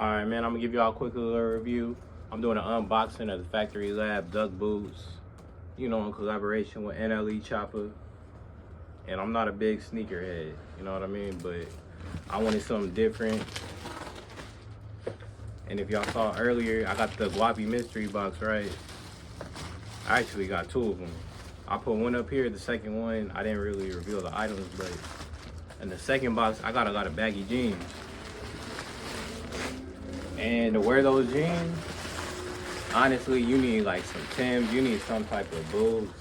Alright, man, I'm gonna give y'all a quick little review. I'm doing an unboxing of the Fctry Lab duck boots, you know, in collaboration with NLE Choppa. And I'm not a big sneakerhead, you know what I mean? But I wanted something different. And if y'all saw earlier, I got the Guapi mystery box, right? I actually got two of them. I put one up here, the second one, I didn't really reveal the items, but in the second box, I got a lot of baggy jeans. And to wear those jeans, honestly, you need like some Timbs, you need some type of boots,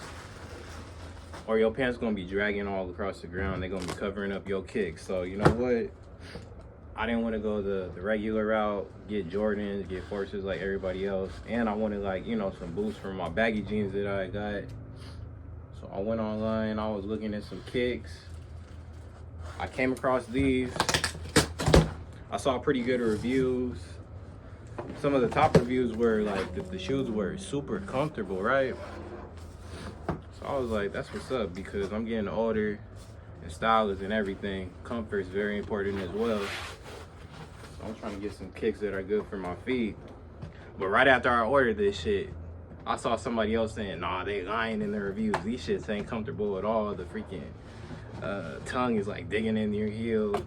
or your pants gonna be dragging all across the ground. They're gonna be covering up your kicks. So you know what? I didn't want to go the regular route, get Jordans, get Forces like everybody else. And I wanted, like, you know, some boots for my baggy jeans that I got. So I went online, I was looking at some kicks. I came across these. I saw pretty good reviews. Some of the top reviews were like the shoes were super comfortable, right? So I was like, that's what's up, because I'm getting older and stylish and everything. Comfort is very important as well. So I'm trying to get some kicks that are good for my feet. But right after I ordered this shit, I saw somebody else saying, nah, they lying in the reviews. These shits ain't comfortable at all. The freaking tongue is like digging in your heel.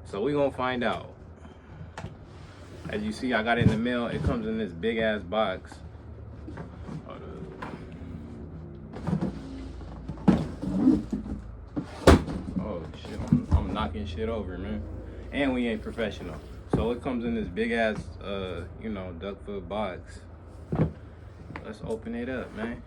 So we gonna find out. As you see, I got it in the mail. It comes in this big ass box. Oh shit, I'm knocking shit over, man. And we ain't professional. So it comes in this big ass, you know, duck foot box. Let's open it up, man.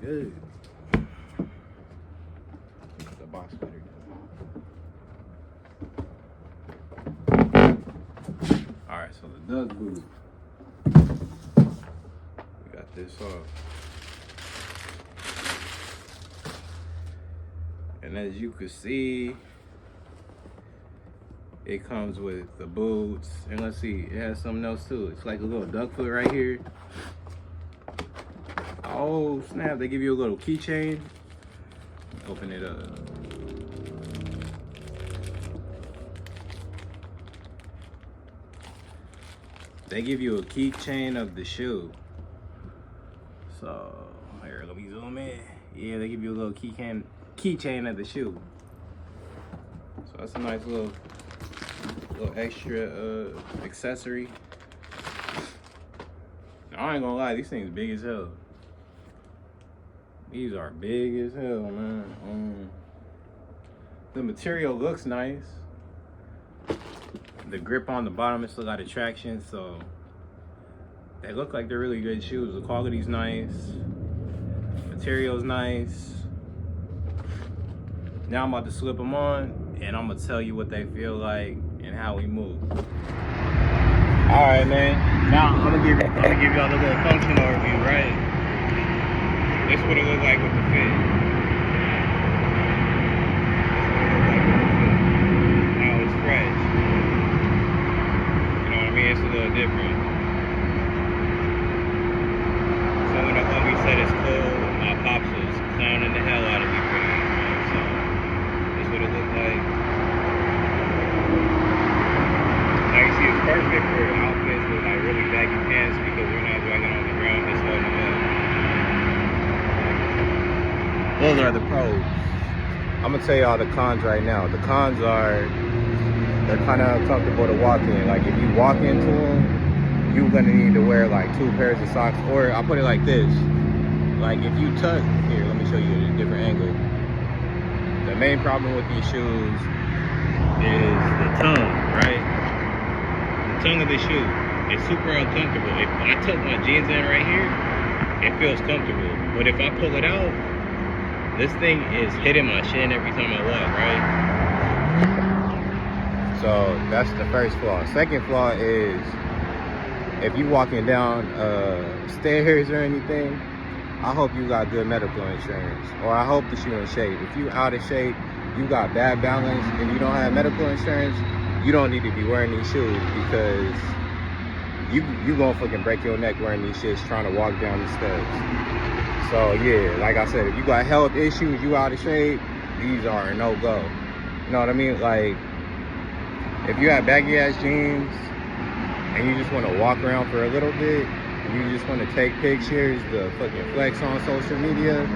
Good. The box better. Alright, so the duck boot. We got this off. And as you can see, it comes with the boots. And let's see, it has something else too. It's like a little duck foot right here. Oh snap, they give you a little keychain. Open it up. They give you a keychain of the shoe. So here, let me zoom in. Yeah, they give you a little keychain of the shoe. So that's a nice little extra accessory. Now, I ain't gonna lie, these things big as hell. These are big as hell, man. The material looks nice. The grip on the bottom, it still got traction, so they look like they're really good shoes. The quality's nice. Material's nice. Now I'm about to slip them on, and I'm gonna tell you what they feel like and how we move. All right, man. Now I'm gonna give y'all a little functional overview, right? This is what it looked like with the fit. Now it's fresh. You know what I mean? It's a little different. So when the homie said it's cool, my pops was clowning the hell out of me for this, man. So this is what it looked like. Now you see, it's perfect for outfits with like really baggy pants because we're not dragging on the ground, just holding them up. Those are the pros. I'm gonna tell y'all the cons right now. The cons are, they're kind of uncomfortable to walk in. Like if you walk into them, you're gonna need to wear like 2 pairs of socks. Or I'll put it like this. Like if you tuck, here, let me show you a different angle. The main problem with these shoes is the tongue, right? The tongue of the shoe is super uncomfortable. If I tuck my jeans in right here, it feels comfortable. But if I pull it out, this thing is hitting my shin every time I walk, right? So that's the first flaw. Second flaw is if you walking down stairs or anything, I hope you got good medical insurance, or I hope the shoe in shape. If you out of shape, you got bad balance, and you don't have medical insurance, you don't need to be wearing these shoes, because you gonna fucking break your neck wearing these shits trying to walk down the steps. So yeah, like I said, if you got health issues, you out of shape, these are a no-go. You know what I mean? Like, if you have baggy ass jeans and you just want to walk around for a little bit, and you just want to take pictures to fucking flex on social media,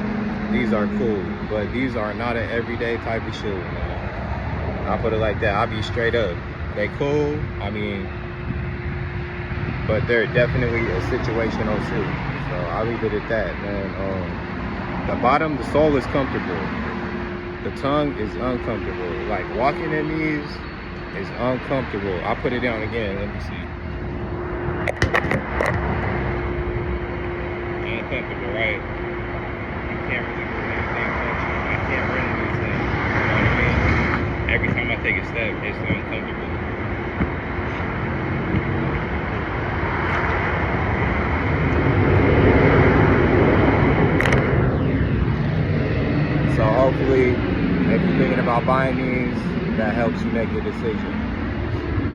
these are cool. But these are not an everyday type of shoe, man. I'll put it like that. I'll be straight up. They cool, I mean, but they're definitely a situational shoe. So I'll leave it at that, man. The bottom, the sole is comfortable. The tongue is uncomfortable. Like, walking in these is uncomfortable. I'll put it down again. Let me see. Uncomfortable, right? You can't really do anything functional. I can't run these things. You know what I mean? Every time I take a step, it's uncomfortable. So hopefully, if you're thinking about buying these, that helps you make your decision.